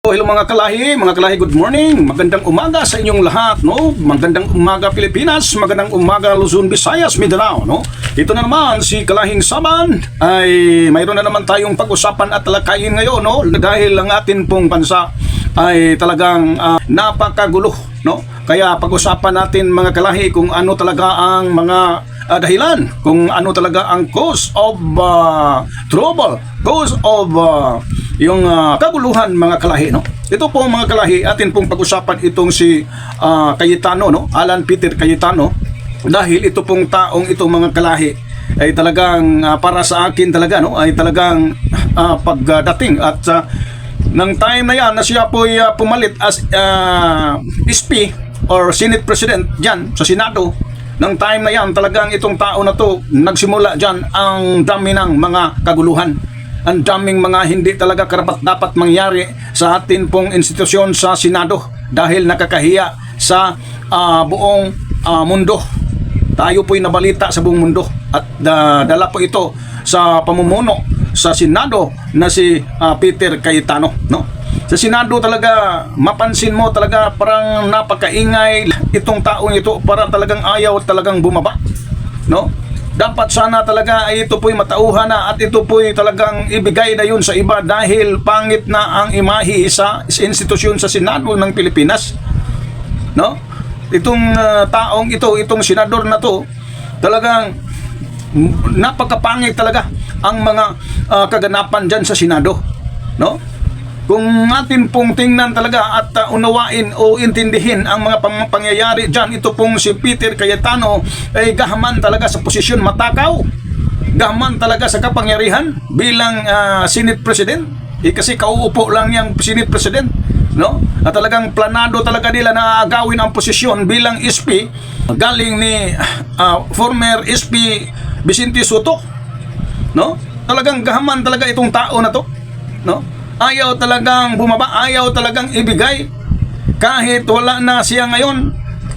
Hello mga kalahi, good morning. Magandang umaga sa inyong lahat, no? Magandang umaga Pilipinas, magandang umaga Luzon, Visayas, Mindanao, no? Ito na naman si Kalahing Saban ay mayroon na naman tayong pag-usapan at talakayin ngayon, no? Dahil ang atin pong bansa ay talagang napakagulo, no? Kaya pag-usapan natin mga kalahi kung ano talaga ang mga dahilan, kung ano talaga ang cause of trouble, cause of yung kaguluhan mga kalahi, no? Ito po mga kalahi, atin pong pag-usapan itong si Cayetano, no? Alan Peter Cayetano, dahil ito pong taong itong mga kalahi ay talagang para sa akin talaga, no? Ay talagang pagdating at ng time na yan na siya po pumalit as SP or Senate President dyan sa Senado, ng time na yan talagang itong tao na to nagsimula dyan ang dami ng mga kaguluhan, ang daming mga hindi talaga karapat dapat mangyari sa atin pong institusyon sa Senado dahil nakakahiya sa buong mundo. Tayo po'y nabalita sa buong mundo at dala po ito sa pamumuno sa Senado na si Peter Cayetano, no? Sa Senado talaga mapansin mo talaga parang napakaingay itong taong ito, para talagang ayaw talagang bumaba, no? Dapat sana talaga ay ito po'y matauhan na at ito po'y talagang ibigay na yun sa iba dahil pangit na ang imahe sa institusyon sa Senado ng Pilipinas, no? Itong taong ito, itong senador na to, talagang napakapangit talaga ang mga kaganapan dyan sa Senado, no? Kung natin pong tingnan talaga at unawain o intindihin ang mga pangyayari dyan, ito pong si Peter Cayetano ay gahaman talaga sa posisyon matakaw, gahaman talaga sa kapangyarihan bilang Senate President. Kasi kauupo lang yung Senate President, no? At talagang planado talaga nila na agawin ang posisyon bilang SP galing ni former SP Vicente Soto, no? Talagang gahaman talaga itong tao na to, no? Ayaw talagang bumaba, ayaw talagang ibigay kahit wala na siya ngayon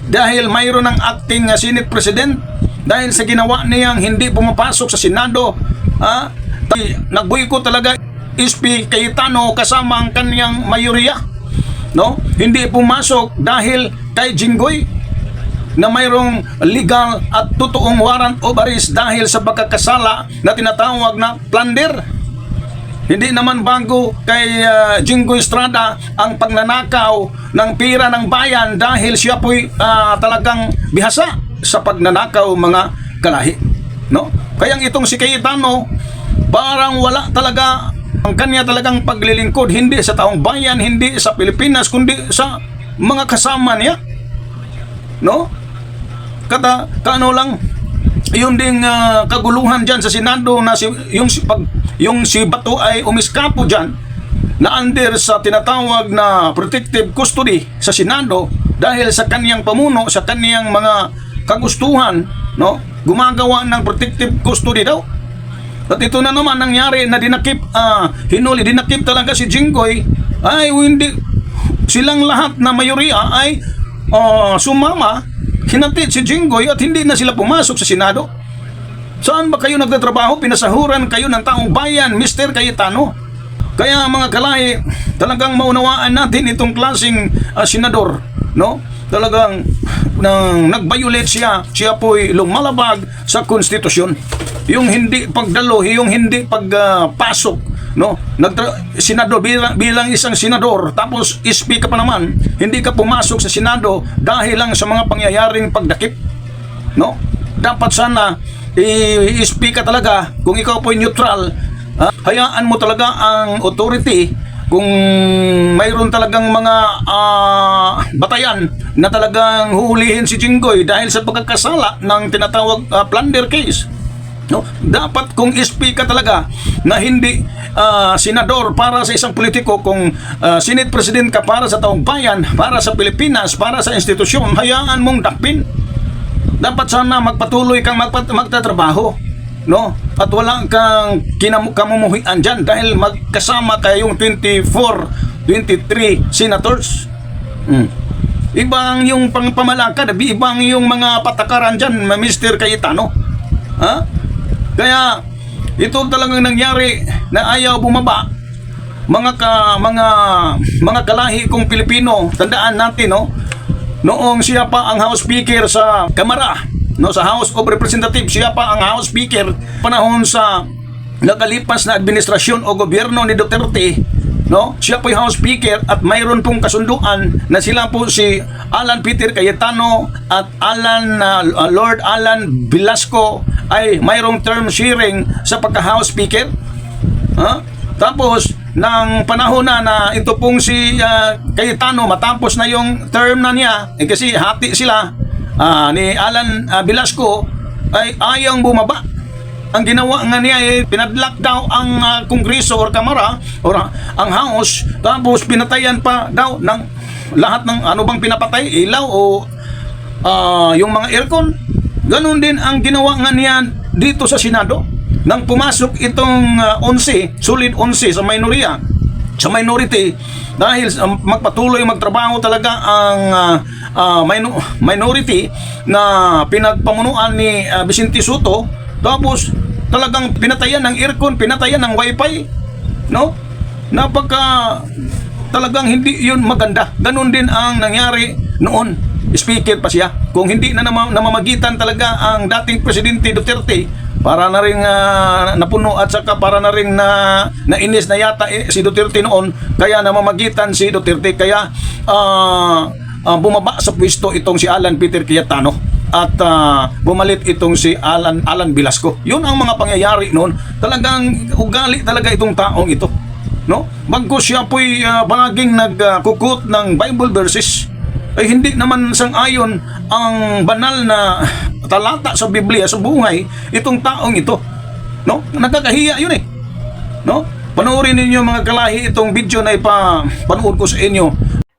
dahil mayroon ng acting Senate President dahil sa ginawa niyang hindi pumapasok sa Senado. Nagboycott talaga SP Cayetano kasama ang kanyang mayoriya, no? Hindi pumasok dahil kay Jinggoy na mayroong legal at totoong warrant of arrest dahil sa pagkakasala na tinatawag na plunder. Hindi naman bago kay Jinggoy Estrada ang pagnanakaw ng pira ng bayan dahil siya po'y talagang bihasa sa pagnanakaw mga kalahi, no? Kaya itong si Cayetano parang wala talaga ang kanya talagang paglilingkod, hindi sa taong bayan, hindi sa Pilipinas, kundi sa mga kasama niya, no? Kano lang yun ding kaguluhan dyan sa Senado na yung si Bato ay umiskapo dyan na under sa tinatawag na protective custody sa Senado dahil sa kaniyang pamuno, sa kaniyang mga kagustuhan, no? Gumagawa ng protective custody daw. At ito na naman nangyari na dinakip talaga si Jinggoy, ay hindi silang lahat na mayoriya ay sumama, hinatid si Jinggoy at hindi na sila pumasok sa Senado. Saan ba kayo nagtatrabaho? Pinasahuran kayo ng taong bayan, Mr. Cayetano. Kaya mga kalahi, talagang maunawaan natin itong klaseng senador, no? Talagang nag-violate siya po'y lumalabag sa konstitusyon. Yung hindi pagdalo, yung hindi pagpasok, no? Senador bilang isang senador, tapos SP ka pa naman, hindi ka pumasok sa Senado dahil lang sa mga pangyayaring pagdakip, no? Dapat sana i-SP ka talaga. Kung ikaw po'y neutral, hayaan mo talaga ang authority kung mayroon talagang mga batayan na talagang huhulihin si Jinggoy dahil sa pagkakasala ng tinatawag plunder case, no? Dapat kung SP ka talaga na hindi senador para sa isang politiko, kung Senate President ka para sa taong bayan, para sa Pilipinas, para sa institusyon, hayaan mong dakpin. Dapat sana magpatuloy kang magtatrabaho, no? At wala kang kamumuhian dyan dahil magkasama kayong 23 senators. Ibang yung pamalakad, ibang yung mga patakaran dyan, Mr. Cayetano. Kaya ito talagang nangyari na ayaw bumaba mga kalahi kong Pilipino, tandaan natin, no? Noong siya pa ang House Speaker sa Kamara, no, sa House of Representatives, siya pa ang House Speaker panahon sa nakalipas na administrasyon o gobyerno ni Duterte, no? Siya po yung House Speaker at mayroon pong kasunduan na sila po si Alan Peter Cayetano at Lord Alan Velasco ay mayroong term sharing sa pagka-House Speaker. Tapos nang panahon na ito pong si Cayetano, matapos na yung term na niya, kasi hati sila ni Alan Velasco, ay ayang bumaba. Ang ginawa nga niya ay pinadlock daw ang Kongreso or Kamara or ang House, tapos pinatayan pa daw ng lahat ng ano bang pinapatay, ilaw o yung mga aircon. Ganun din ang ginawa nga niya dito sa Senado nang pumasok itong 11, solid 11 sa minority, dahil magpatuloy magtrabaho talaga ang minority na pinagpamunuan ni Vicente Soto. Tapos talagang pinatayan ng aircon, pinatayan ng wifi, no? Talagang hindi yun maganda. Ganun din ang nangyari noon. Speaker pa siya. Kung hindi na namamagitan talaga ang dating Presidente Duterte, para na rin napuno at saka para na rin nainis na yata si Duterte noon, kaya namamagitan si Duterte, kaya bumaba sa pwesto itong si Alan Peter Cayetano at bumalit itong si Alan Velasco. Yun ang mga pangyayari noon. Talagang ugali talaga itong taong ito, no? Bagkus siya po'y palaging nagkukot ng Bible verses, ay hindi naman sang-ayon ang banal na talata sa Biblia sa buhay itong taong ito, no? Nakakahiya yun, no? Panoorin ninyo mga kalahi itong video na ipapanood ko sa inyo.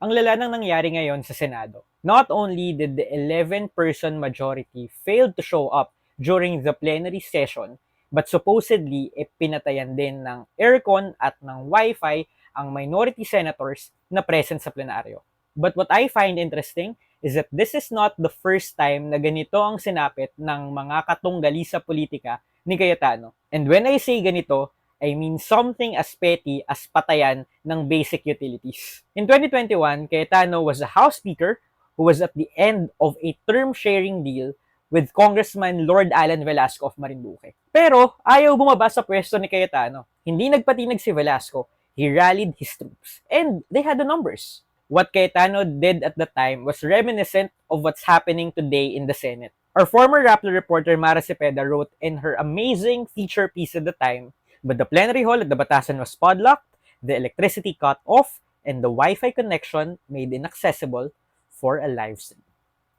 Ang lala ng nangyari ngayon sa Senado. Not only did the 11-person majority fail to show up during the plenary session, but supposedly pinatayan din ng aircon at ng wifi ang minority senators na present sa plenaryo. But what I find interesting is that this is not the first time na ganito ang sinapit ng mga katunggali sa politika ni Cayetano. And when I say ganito, I mean something as petty as patayan ng basic utilities. In 2021, Cayetano was a House Speaker who was at the end of a term-sharing deal with Congressman Lord Alan Velasco of Marinduque. Pero ayaw bumaba sa pwesto ni Cayetano. Hindi nagpatinag si Velasco. He rallied his troops. And they had the numbers. What Cayetano did at the time was reminiscent of what's happening today in the Senate. Our former Rappler reporter Mara Cepeda wrote in her amazing feature piece at the time, but the plenary hall at the Batasan was padlocked, the electricity cut off, and the Wi-Fi connection made inaccessible for a live stream.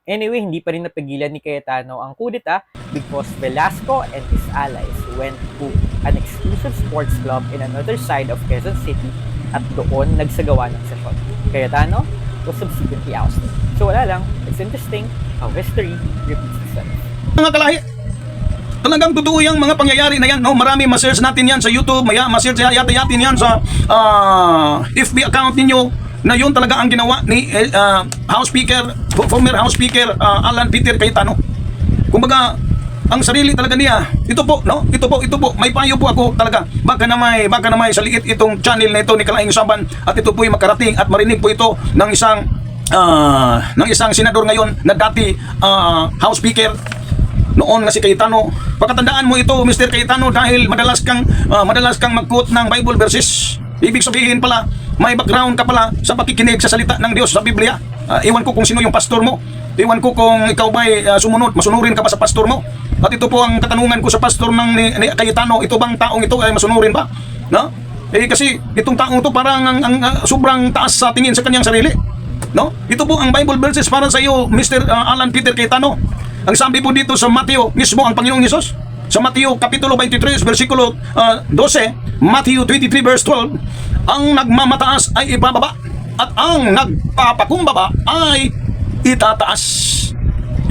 Anyway, hindi pa rin napigilan ni Cayetano ang kudeta because Velasco and his allies went to an exclusive sports club in another side of Quezon City at doon nagsagawa ng sesyon. Cayetano was subsequently ousted. So wala lang, it's interesting how history repeats itself. Mga kalahi, talagang totoo yung mga pangyayari na yan, no? Marami ma-search natin yan sa YouTube, ma-search yatin yan sa FB account ninyo, na yun talaga ang ginawa ni former House Speaker Alan Peter Cayetano. Kumbaga, ang sarili talaga niya, ito po, may payo po ako talaga. Baka na may sa liit itong channel na ito ni Kalahing Saban, at ito po'y makarating at marinig po ito ng isang senador ngayon na dati House Speaker noon nga si Cayetano. Pagkatandaan mo ito, Mr. Cayetano, dahil madalas kang mag-quote ng Bible verses. Ibig sabihin pala, may background ka pala sa pakikinig sa salita ng Diyos sa Biblia. Iwan ko kung sino yung pastor mo. Iwan ko kung ikaw ba'y masunurin ka ba sa pastor mo. At ito po ang katanungan ko sa pastor ni Cayetano, ito bang taong ito ay masunurin ba? No? Kasi itong taong ito parang ang sobrang taas sa tingin sa kanyang sarili. No? Ito po ang Bible verses para sa iyo, Mr. Alan Peter Cayetano. Ang sabi po dito sa Mateo, mismo ang Panginoong Hesus, sa Mateo Kapitulo 23, versikulo 12, Matthew 23, verse 12, ang nagmamataas ay ibababa, at ang nagpapakumbaba ay itataas.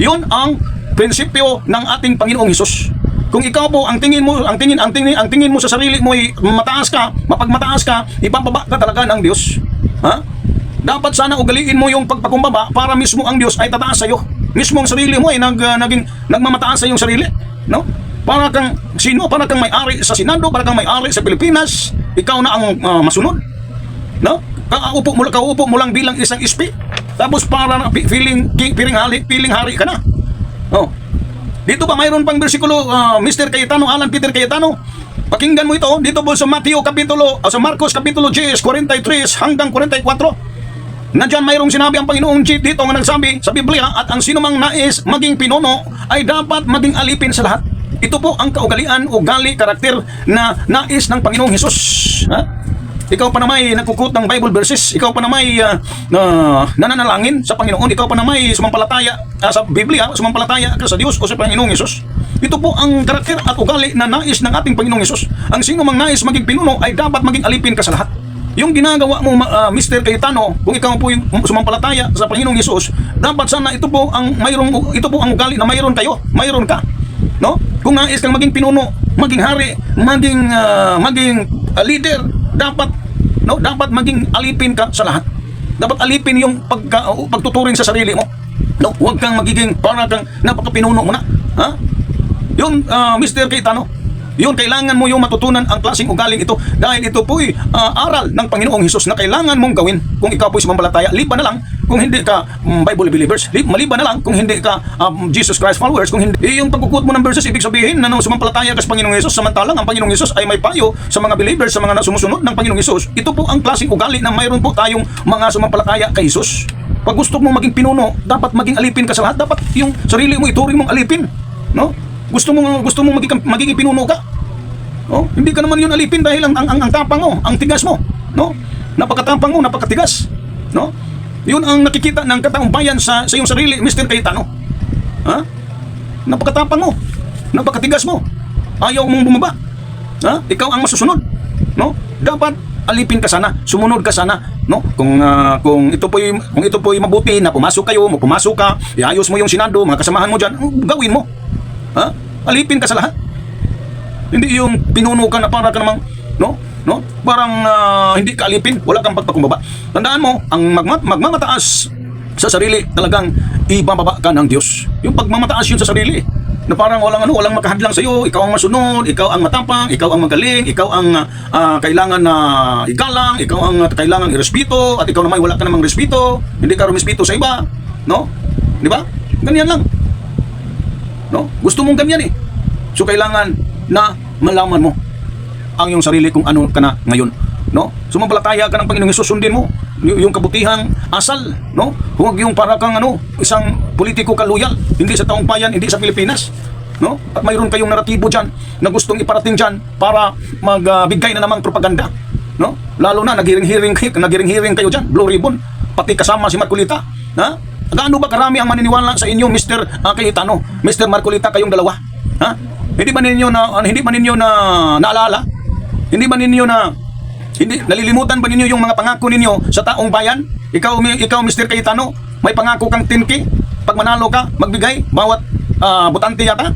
Yun ang prinsipyo ng ating Panginoong Hesus. Kung ikaw po ang tingin mo sa sarili mo ay mapagmataas ka, ibababa ka talaga ng Diyos. Dapat sana ugaliin mo yung pagpakumbaba para mismo ang Diyos ay tataas sa iyo. Mismo ang sarili mo ay nagmamataas sa iyong sarili, no? Para kang may-ari sa Senado, para kang may-ari sa Pilipinas, ikaw na ang masunod. No? Kauupo mo lang bilang isang SP. Tapos para na piling hari ka na. Oh. Dito pa mayroon pang bersikulo, Mr. Cayetano, Alan Peter Cayetano. Pakinggan mo ito dito po sa sa Marcos Kapitulo 10, 43 hanggang 44. Nandiyan mayroong sinabi ang Panginoong dito nga nagsabi sa Biblia, at ang sinumang nais maging pinuno ay dapat maging alipin sa lahat. Ito po ang kaugalian, ugali, karakter na nais ng Panginoong Hesus. Ha? Ikaw pa na may nagkukot ng Bible verses, ikaw pa na may nananalangin sa Panginoon, ikaw pa na may sumampalataya sa Biblia, sumampalataya ka sa Diyos o sa Panginoong Hesus. Ito po ang karakter at ugali na nais ng ating Panginoong Hesus. Ang sino mang nais maging pinuno ay dapat maging alipin ka sa lahat. Yung ginagawa mo, Mr. Cayetano, kung ikaw po yung sumampalataya sa Panginoong Hesus, dapat sana ito po ang ugali na mayroon ka. No? Kung nais kang maging pinuno, maging hari, maging leader, dapat maging alipin ka sa lahat. Dapat alipin yung pagtuturing sa sarili mo. No? Huwag kang magiging para kang napakapinuno mo na. Ha? Yun, Mr. Cayetano, yun, kailangan mo yung matutunan ang klaseng ugaling ito, dahil ito po'y aral ng Panginoong Hesus na kailangan mong gawin kung ikaw po'y sumampalataya. Liban na lang kung hindi ka Bible believers, maliban na lang kung hindi ka Jesus Christ followers. Kung hindi, yung pagkukot mo ng verses, ibig sabihin na nung sumampalataya ka sa Panginoong Hesus, samantalang ang Panginoong Hesus ay may payo sa mga believers, sa mga sumusunod ng Panginoong Hesus. Ito po ang klaseng ugali na mayroon po tayong mga sumampalataya kay Hesus. Pag gusto mong maging pinuno, dapat maging alipin ka sa lahat. Dapat yung sarili mo ituring mong alipin, no? Gusto mo magiging pinuno ka. Oh, hindi ka naman yun alipin dahil ang tapang mo, ang tigas mo, no? Napakatapang mo, napakatigas, no? Yun ang nakikita ng kataong bayan sa iyong sarili, Mr. Cayetano. Ha? Napakatapang mo, napakatigas mo. Ayaw mong bumaba. Ha? Ikaw ang masusunod, no? Dapat alipin ka sana, sumunod ka sana, no? Kung ito po'y mabuti na pumasok ka, iayos mo yung Senado, mga kasamahan mo diyan, gawin mo. Ha? Alipin ka sa lahat. Hindi yung pinuno ka na para ka namang, no? Parang hindi ka alipin, wala kang pagpakumbaba. Tandaan mo, ang magmamataas sa sarili, talagang ibababa ka ng Diyos. Yung pagmamataas yun sa sarili, na parang walang makahadlang sa iyo, ikaw ang masunod, ikaw ang matapang, ikaw ang magaling, ikaw ang kailangan na igalang, ikaw ang kailangan irespeto, at ikaw naman wala ka namang respeto, hindi ka rumispeto sa iba, no? Di ba? Ganyan lang. No? Gusto mong ganyan eh. So kailangan na malaman mo ang iyong sarili kung ano ka na ngayon, no? Sumampalataya ka ng Panginoong Hesus, sundin mo yung kabutihang asal, no? Huwag yung para kang isang politiko ka loyal, hindi sa taong bayan, hindi sa Pilipinas, no? At mayroon kayong naratibo diyan na gustong iparating diyan para magbigay na namang propaganda, no? Lalo na naghiring-hiring kayo diyan, Blue Ribbon, pati kasama si Marcolita, ha? Gaano ba karami ang maniniwala sa inyo, Mr. Cayetano, Mr. Marcolita, kayong dalawa? Ha? Hindi ba ninyo na naalala? Hindi nalilimutan ba ninyo yung mga pangako ninyo sa taong bayan? Ikaw Mr. Cayetano, may pangako kang 10K pag manalo ka, magbigay bawat botante yata.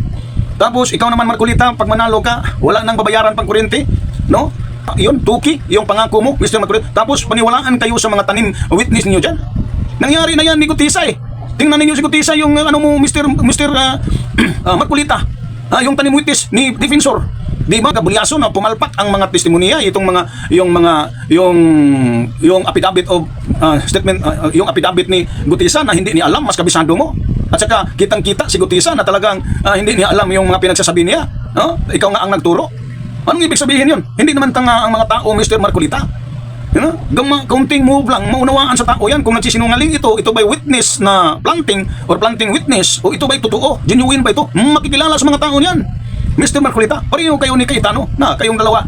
Tapos ikaw naman Marcolita, pag manalo ka, wala nang babayaran pang kuryente, no? Yun, 2K yung pangako mo, Mr. Marcolita. Tapos paniwalaan kayo sa mga tanim witness niyo diyan. Nangyari na yan ni Gutisa eh. Tingnan ninyo si Gutisa, yung Mr. Marcolita. Yung tanim witness ni Defensor. Di ba gabulyaso na pumalpak ang mga testimonya, yung affidavit of statement, yung affidavit ni Gutisa na hindi niya alam, mas kabisado mo. At saka kitang-kita si Gutisa na talagang hindi niya alam yung mga pinagsasabi niya. Ikaw nga ang nagturo. Anong ibig sabihin yun? Hindi naman tanga ang mga tao, Mr. Marcolita. Kaunting move lang, maunawaan sa tao yan kung nagsisinungaling ito ba'y witness na planting or planting witness, o ito ba'y totoo, genuine ba ito? Makikilala sa mga tao yan, Mr. Marcolita. Pareho kayo ni Cayetano na kayong dalawa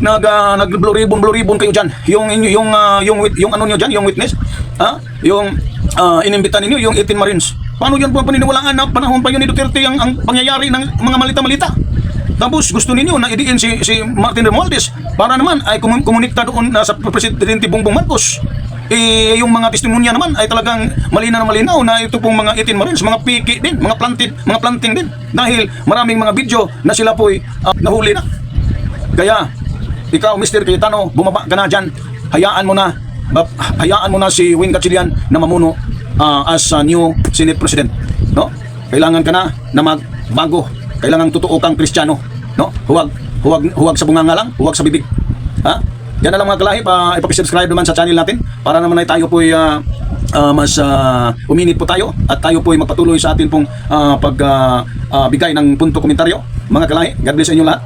nag blue ribbon kayo diyan. Yung ano niyo diyan, yung witness, yung inimbita ninyo yung 18 Marines. Paano yan po paniniwalaan na panahon pa yun ni Duterte ang pangyayari ng mga malita-malita? Tapos gusto ninyo na idiin si Martin Romualdez para naman ay komunikta doon sa Presidente Bongbong Marcos. Yung mga testimonya naman ay talagang malinaw na ito pong mga 18 Marines, mga piki din, mga planting din. Dahil maraming mga video na sila po'y nahuli na. Kaya, ikaw Mr. Cayetano, bumaba ka na dyan. Hayaan mo na si Win Gatchalian na mamuno as new Senate President. No? Kailangan ka na magbago. Kailangan totoo kang Kristiyano, no? Huwag sa bunganga lang, huwag sa bibig. Ha? Yan na lang mga kalahi, ipapisubscribe naman sa channel natin para naman ay tayo po'y mas uminit po tayo at tayo po'y magpatuloy sa atin pong pagbigay ng punto komentaryo. Mga kalahi, God bless sa inyo lahat.